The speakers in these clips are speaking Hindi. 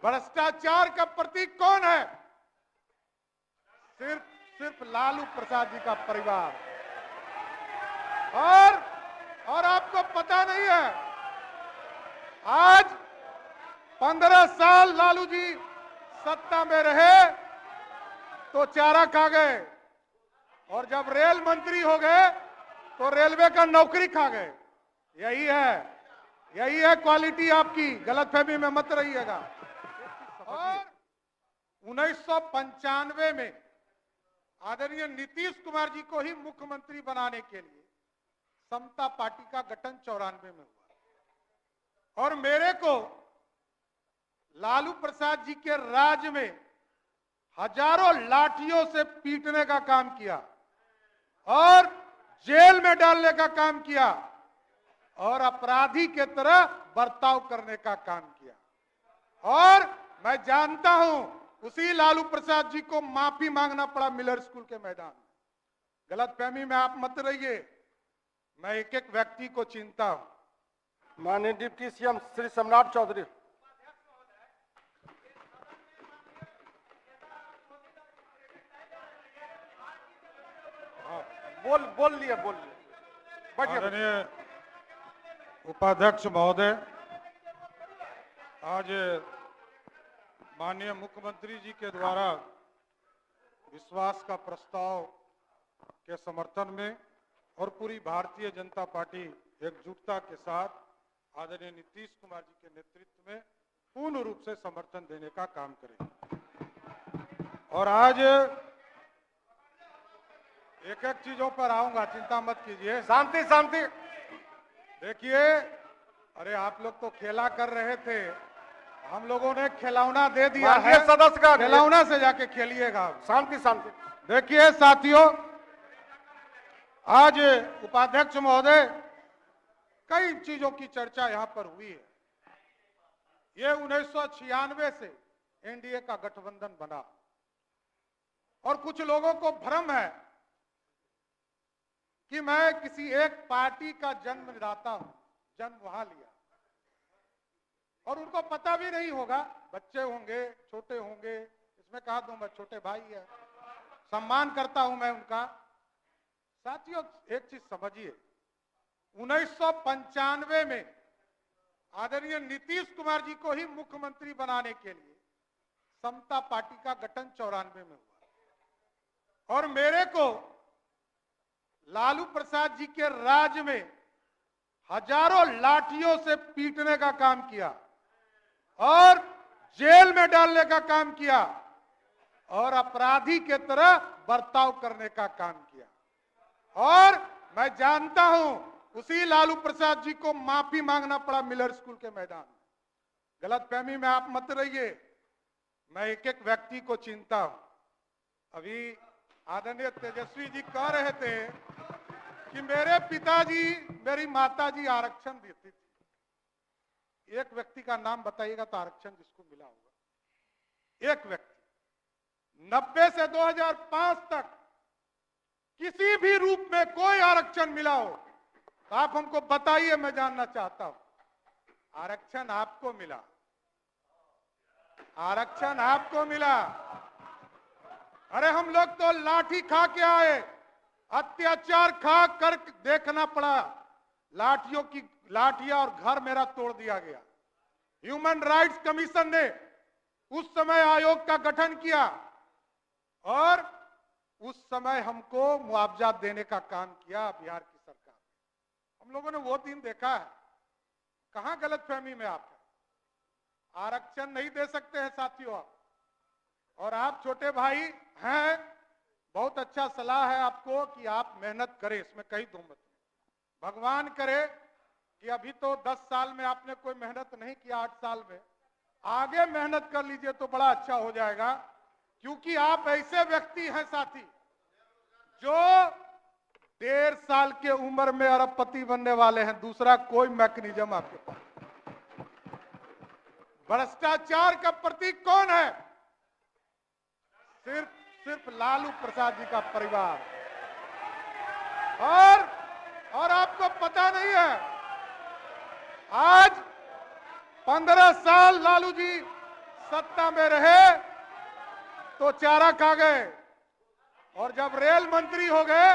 भ्रष्टाचार का प्रतीक कौन है? सिर्फ लालू प्रसाद जी का परिवार। और आपको पता नहीं है, आज 15 साल लालू जी सत्ता में रहे तो चारा खा गए, और जब रेल मंत्री हो गए तो रेलवे का नौकरी खा गए। यही है क्वालिटी आपकी, गलतफहमी में मत रहिएगा। और 1995 में आदरणीय नीतीश कुमार जी को ही मुख्यमंत्री बनाने के लिए समता पार्टी का गठन 94 में हुआ, और मेरे को लालू प्रसाद जी के राज में हजारों लाठियों से पीटने का काम किया और जेल में डालने का काम किया और अपराधी के तरह बर्ताव करने का काम किया। और मैं जानता हूं उसी लालू प्रसाद जी को माफी मांगना पड़ा मिलर स्कूल के मैदान में। गलतफहमी में आप मत रहिए, मैं एक एक व्यक्ति को चिंता हूं। माननीय डिप्टी सीएम श्री सम्राट चौधरी। बोल लिया। आदरणीय उपाध्यक्ष महोदय, आज माननीय मुख्यमंत्री जी के द्वारा विश्वास का प्रस्ताव के समर्थन में और पूरी भारतीय जनता पार्टी एकजुटता के साथ आदरणीय नीतीश कुमार जी के नेतृत्व में पूर्ण रूप से समर्थन देने का काम करेगी। और आज एक एक चीजों पर आऊंगा, चिंता मत कीजिए। शांति। देखिए, अरे आप लोग तो खेला कर रहे थे, हम लोगों ने खिलौना दे दिया है, सदस्य का खिलौना से जाके खेलिएगा। शांति। देखिए साथियों, आज उपाध्यक्ष महोदय, कई चीजों की चर्चा यहां पर हुई है। ये 1996 से एनडीए का गठबंधन बना और कुछ लोगों को भ्रम है कि मैं किसी एक पार्टी का जन्मदाता हूं, जन्म वहां लिया, और उनको पता भी नहीं होगा, बच्चे होंगे, छोटे होंगे, इसमें कहा दूं मैं छोटे भाई है, सम्मान करता हूं मैं उनका। साथियों, एक चीज समझिए, 1995 में आदरणीय नीतीश कुमार जी को ही मुख्यमंत्री बनाने के लिए समता पार्टी का गठन 94 में हुआ, और मेरे को लालू प्रसाद जी के राज में हजारों लाठियों से पीटने का काम किया और जेल में डालने का काम किया और अपराधी के तरह बर्ताव करने का काम किया। और मैं जानता हूं उसी लालू प्रसाद जी को माफी मांगना पड़ा मिलर स्कूल के मैदान में। गलतफहमी में आप मत रहिए, मैं एक एक व्यक्ति को चिंता हूं। अभी आदरणीय तेजस्वी जी कह रहे थे कि मेरे पिताजी, मेरी माताजी आरक्षण देती थी। एक व्यक्ति का नाम बताइएगा तो आरक्षण जिसको मिला होगा, एक व्यक्ति। 90 से 2005 तक किसी भी रूप में कोई आरक्षण मिला हो तो आप हमको बताइए, मैं जानना चाहता हूं। आरक्षण आपको मिला, आरक्षण आपको मिला। अरे हम लोग तो लाठी खा के आए, अत्याचार खा कर देखना पड़ा, लाठियां और घर मेरा तोड़ दिया गया। ह्यूमन राइट्स कमीशन ने उस समय आयोग का गठन किया और उस समय हमको मुआवजा देने का काम किया बिहार की सरकार। हम लोगों ने वो दिन देखा है। कहां गलतफहमी में आप है? आरक्षण नहीं दे सकते हैं साथियों आप, और आप छोटे भाई हैं, बहुत अच्छा सलाह है आपको कि आप मेहनत करें, इसमें कहीं दो मत नहीं। भगवान करे कि अभी तो 10 साल में आपने कोई मेहनत नहीं किया, 8 साल में आगे मेहनत कर लीजिए तो बड़ा अच्छा हो जाएगा, क्योंकि आप ऐसे व्यक्ति हैं साथी जो 1.5 साल के उम्र में अरबपति बनने वाले हैं। दूसरा कोई मैकेनिज्म आपके पास। भ्रष्टाचार का प्रतीक कौन है? सिर्फ लालू प्रसाद जी का परिवार। और आपको पता नहीं है, आज 15 साल लालू जी सत्ता में रहे तो चारा खा गए और जब रेल मंत्री हो गए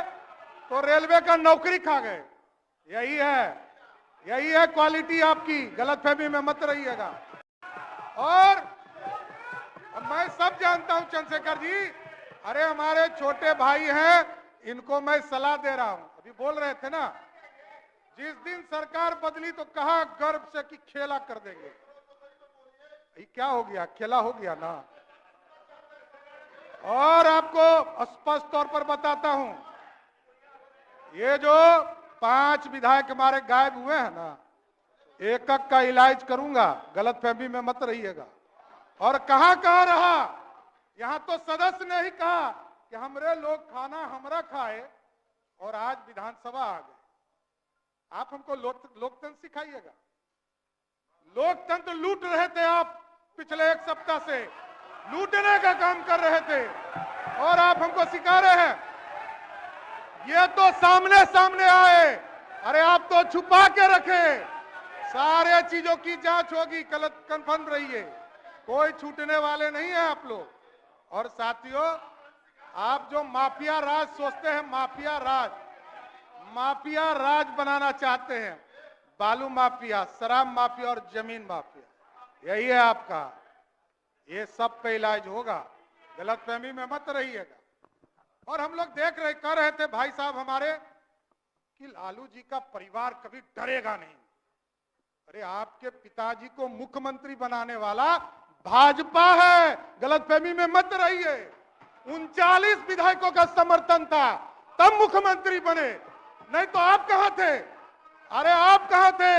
तो रेलवे का नौकरी खा गए। यही है क्वालिटी आपकी, गलतफहमी में मत रहिएगा। और मैं सब जानता हूं चंद्रशेखर जी, अरे हमारे छोटे भाई हैं, इनको मैं सलाह दे रहा हूं। अभी बोल रहे थे ना, जिस दिन सरकार बदली तो कहा गर्व से कि खेला कर देंगे। ये क्या हो गया? खेला हो गया ना। और आपको स्पष्ट तौर पर बताता हूं, ये जो 5 विधायक हमारे गायब हुए हैं ना, एक एक का इलाज करूंगा, गलतफहमी में मत रहिएगा। और कहां रहा, यहां तो सदस्य ने ही कहा कि हमरे लोग खाना हमरा खाए और आज विधानसभा आ गए। आप हमको लोकतंत्र सिखाइएगा। लोकतंत्र लूट रहे थे आप, पिछले 1 सप्ताह से लूटने का काम कर रहे थे और आप हमको सिखा रहे हैं। ये तो सामने सामने आए, अरे आप तो छुपा के रखे। सारे चीजों की जांच होगी, कंफर्म रहिए, कोई छूटने वाले नहीं है आप लोग। और साथियों, आप जो माफिया राज सोचते हैं, माफिया राज बनाना चाहते हैं, बालू माफिया, शराब माफिया और जमीन माफिया, यही है आपका। ये सब पे इलाज होगा, गलतफहमी में मत रहिएगा। और हम लोग कह रहे थे भाई साहब हमारे कि लालू जी का परिवार कभी डरेगा नहीं। अरे आपके पिताजी को मुख्यमंत्री बनाने वाला भाजपा है, गलतफहमी में मत रहिए। 39 विधायकों का समर्थन था, तब मुख्यमंत्री बने, नहीं तो आप कहां थे? अरे आप कहां थे?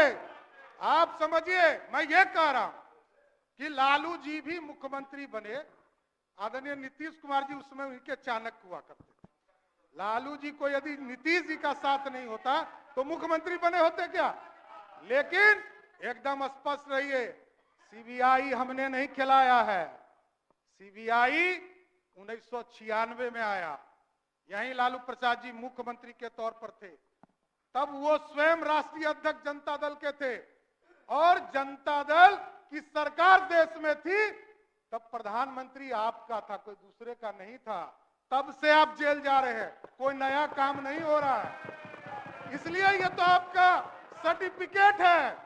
आप समझिए, मैं ये कह रहा हूं कि लालू जी भी मुख्यमंत्री बने। आदरणीय नीतीश कुमार जी उस समय उनके चाणक्य हुआ करते थे। लालू जी को यदि नीतीश जी का साथ नहीं होता तो मुख्यमंत्री बने होते क्या? लेकिन एकदम स्पष्ट रहिए, सीबीआई हमने नहीं खिलाया है। सीबीआई 1996 में आया, यहीं लालू प्रसाद जी मुख्यमंत्री के तौर पर थे। तब वो स्वयं राष्ट्रीय अध्यक्ष जनता दल के थे और जनता दल की सरकार देश में थी। तब प्रधानमंत्री आपका था, कोई दूसरे का नहीं था। तब से आप जेल जा रहे हैं, कोई नया काम नहीं हो रहा है। इसलिए ये तो आपका सर्टिफिकेट है।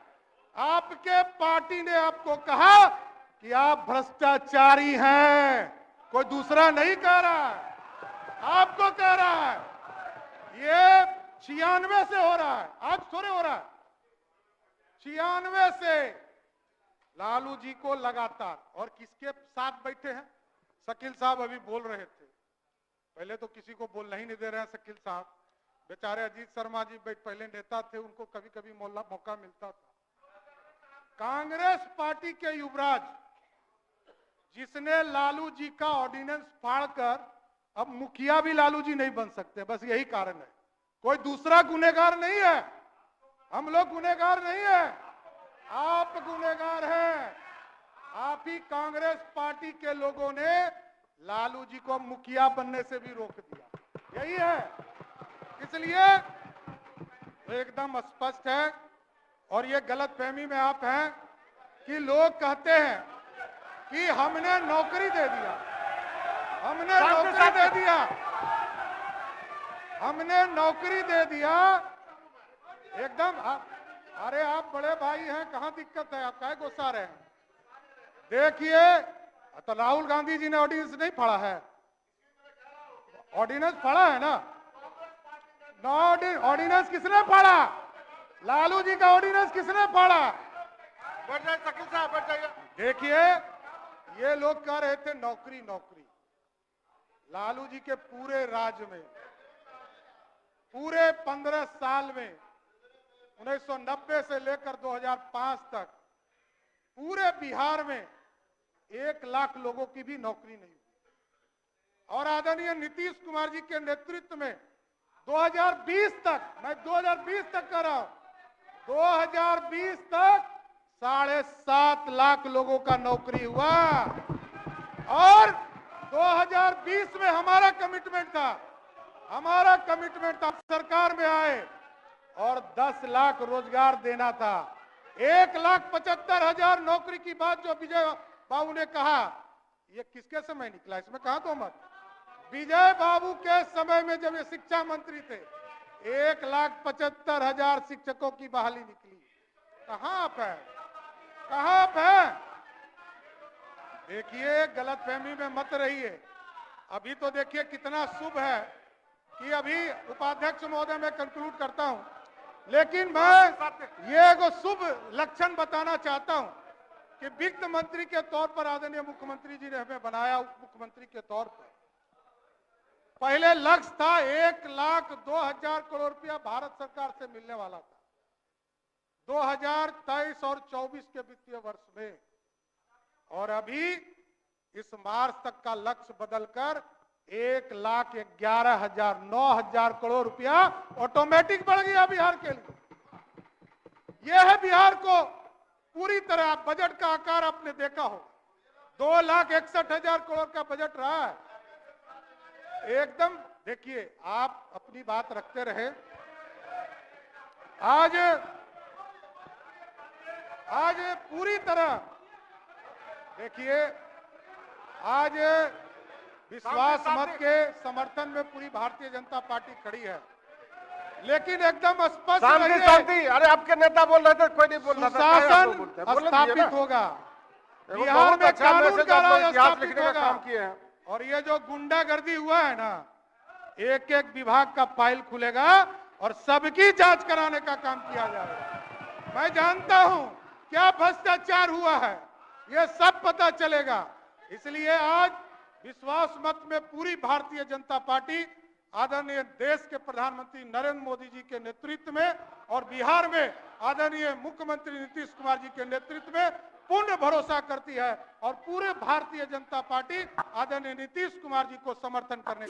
आपके पार्टी ने आपको कहा कि आप भ्रष्टाचारी हैं, कोई दूसरा नहीं कह रहा है, आपको कह रहा है। ये 96 से हो रहा है, आज थोड़े हो रहा है। 96 से लालू जी को लगातार। और किसके साथ बैठे हैं? शकील साहब अभी बोल रहे थे, पहले तो किसी को बोलना ही नहीं दे रहे हैं शकील साहब, बेचारे अजीत शर्मा जी पहले नेता थे, उनको कभी कभी मौका मिलता था। कांग्रेस पार्टी के युवराज, जिसने लालू जी का ऑर्डिनेंस फाड़कर, अब मुखिया भी लालू जी नहीं बन सकते, बस यही कारण है। कोई दूसरा गुनहगार नहीं है, हम लोग गुनहगार नहीं है, आप गुनहगार हैं। आप ही कांग्रेस पार्टी के लोगों ने लालू जी को मुखिया बनने से भी रोक दिया, यही है। इसलिए तो एकदम स्पष्ट है। और ये गलतफहमी में आप हैं कि लोग कहते हैं कि हमने नौकरी दे दिया, हमने नौकरी दे दिया, एकदम। अरे आप बड़े भाई हैं, कहां दिक्कत है? आप काहे गुस्सा रहे हैं? देखिए, तो राहुल गांधी जी ने ऑर्डिनेंस नहीं फाड़ा है, ऑर्डिनेंस फाड़ा है ना। ऑर्डिनेंस किसने फाड़ा? लालू जी का ऑर्डिनेंस किसने फाड़ा? बैठ जाइए शकील साहब, बैठ जाइए। देखिए, ये लोग कह रहे थे नौकरी नौकरी। लालू जी के पूरे राज्य में, पूरे 15 साल में, 1990 से लेकर 2005 तक पूरे बिहार में 1 लाख लोगों की भी नौकरी नहीं हुई। और आदरणीय नीतीश कुमार जी के नेतृत्व में 2020 तक, मैं 2020 तक कर रहा हूं, 2020 तक 7.5 लाख लोगों का नौकरी हुआ। और 2020 में हमारा कमिटमेंट था, सरकार में आए और 10 लाख रोजगार देना था। 1,75,000 नौकरी की बात जो विजय बाबू ने कहा, ये किसके समय निकला, इसमें कहा तो मत। विजय बाबू के समय में जब ये शिक्षा मंत्री थे 1,75,000 शिक्षकों की बहाली निकली। कहां आप हैं, कहां आप हैं? देखिए गलतफहमी में मत रहिए। अभी तो देखिए कितना शुभ है कि अभी उपाध्यक्ष महोदय मैं कंक्लूड करता हूं, लेकिन मैं ये एगो शुभ लक्षण बताना चाहता हूं कि वित्त मंत्री के तौर पर आदरणीय मुख्यमंत्री जी ने हमें बनाया। उप मुख्यमंत्री के तौर पर पहले लक्ष्य था 1,02,000 करोड़ रुपया भारत सरकार से मिलने वाला था 2023 और 24 के वित्तीय वर्ष में, और अभी इस मार्च तक का लक्ष्य बदलकर 1,11,000 9,000 करोड़ रुपया ऑटोमेटिक बढ़ गया बिहार के लिए। यह है बिहार को पूरी तरह, बजट का आकार आपने देखा हो, 2,61,000 करोड़ का बजट रहा है एकदम। देखिए आप अपनी बात रखते रहे। आज पूरी तरह देखिए, आज विश्वास मत के समर्थन में पूरी भारतीय जनता पार्टी खड़ी है, लेकिन एकदम स्पष्ट शांति शांति। अरे आपके नेता बोल रहे थे, कोई नहीं बोल रहा था। शासन स्थापित होगा, बिहार में कानून का राज स्थापित होगा। और ये जो गुंडागर्दी हुआ है ना, एक एक विभाग का फाइल खुलेगा और सबकी जांच कराने का काम किया जाएगा। मैं जानता हूं क्या भ्रष्टाचार हुआ है, ये सब पता चलेगा। इसलिए आज विश्वास मत में पूरी भारतीय जनता पार्टी आदरणीय देश के प्रधानमंत्री नरेंद्र मोदी जी के नेतृत्व में और बिहार में आदरणीय मुख्यमंत्री नीतीश कुमार जी के नेतृत्व में पूर्ण भरोसा करती है, और पूरे भारतीय जनता पार्टी आदरणीय नीतीश कुमार जी को समर्थन करने